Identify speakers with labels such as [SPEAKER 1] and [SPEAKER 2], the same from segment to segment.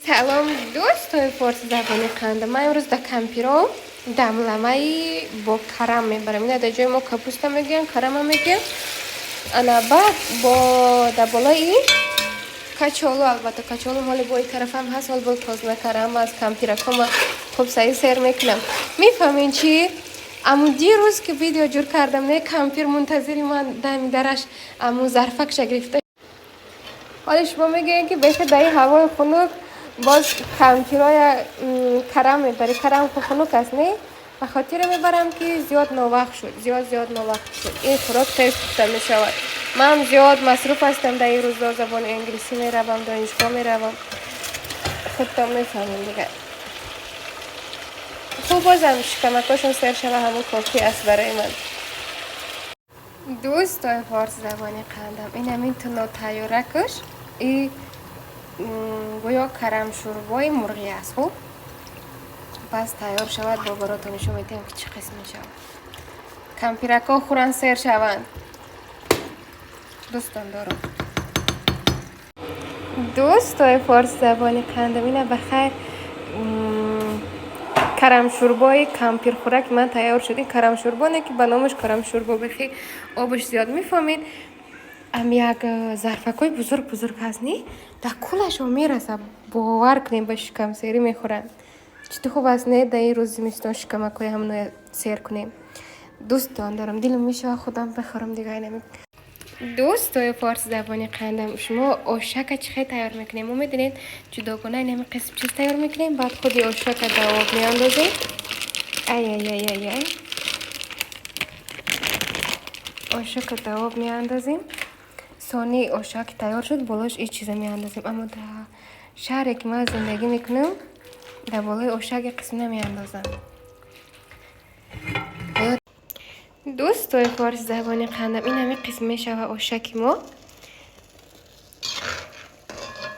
[SPEAKER 1] سلام دوستان فارسی زبانی قنده. من امروز در کمپیرام دملمه با کرم میبرم. اینه در جای ما کپوستا میگیم، کرم هم میگیم. انا بعد با در بالای کچالو، البته کچالو مال با این طرف هم هست، ولی با تاز نکردم. از کمپیرکم خوب سعی سیر میکنم. میفهمین چی؟ امو دیروز که ویدیو جور کردم نه کمپیر منتظری من دمی درش امو ظرفکش گرفته. حالا شما میگین که بهتر در این هوای خنک باز کمپیرای کرم میبری. کرم خنک است نه؟ به خاطر میبرم که زیاد نووقت شد، زیاد نووقت شد. این خوراک تیز پخته میشود. من زیاد مصروف هستم در این روزا، زبان انگلیسی میروم، دانشگاه میروم، خودتان میفهمین دیگه. خوب بازم شکمکاشون سر شود همون کافی است برای من. دوستای فارسی زبانی قندم این همین تو تیاره کش. این گویا کرم شوربای مرغی است. خب پس تیار شود با براتون نشون میدم که چه قسم میشود. کمپیرکا خورن سیر شوند. دوستان دارم. دوستای فارسی زبانی قندم اینه بخیر. کرم شوربای کمپیر خوراک من تیار شد. این کرم شوربا نه که به نامش کرم شوربا بخی آبش زیاد میفهمید. ام یک ظرفکای بزرگ هست نی؟ در کلش هم میرسه. باور کنیم به شکم سیری میخورن. چطور خوب است نه در این روز زمستون شکمکای همون سیر کنیم. دوستان دارم، دلم میشه خودم بخورم دیگه. اینم دوستای فارسی زبانی قندم، شما آشک چه تیار میکنیم؟ ما میدونید جداگانه اینم قسم چیز تیار میکنیم. بعد خودی آشک در آب میاندازیم. ای آشک در آب میاندازیم. ثانی آشک تیار شد، بالاش این چیزا میاندازیم. اما در شهری که من زندگی میکنم در بالای آشک قسم نمیاندازم. دوستای فارسی زبانی قندم این همه قسم میشه و آشک ما.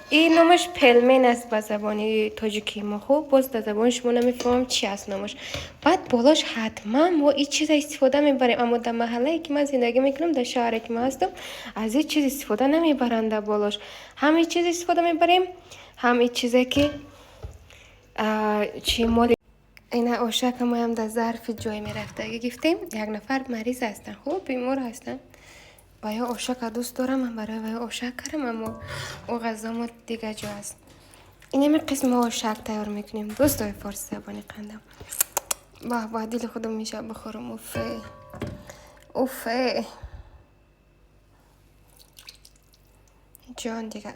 [SPEAKER 1] این نامش پلمن است به زبانی تاجیکی ما. خوب باز در زبان شما نمیفهمم چی است نامش. بعد بالاش حتما ما این چیز استفاده میبریم. اما در محله که من زندگی میکنم، در شهری که من هستم، از این چیز استفاده نمیبرند. در بالاش هم این چیز استفاده میبریم، هم این چیزی که چی مال اینا آشک ما هم در ظرف جای میرفته. اگه گفتیم یک نفر مریض هستن، خوب بیمار هستن، باید آشک دوست دارم، من برای باید آشک کردم. اما او غذا ما دیگه جا هست. این همه قسم آشک تیار میکنیم. دوستای فارسی زبانی قندم با دل خودم میشه بخورم. اوفه جان دیگه.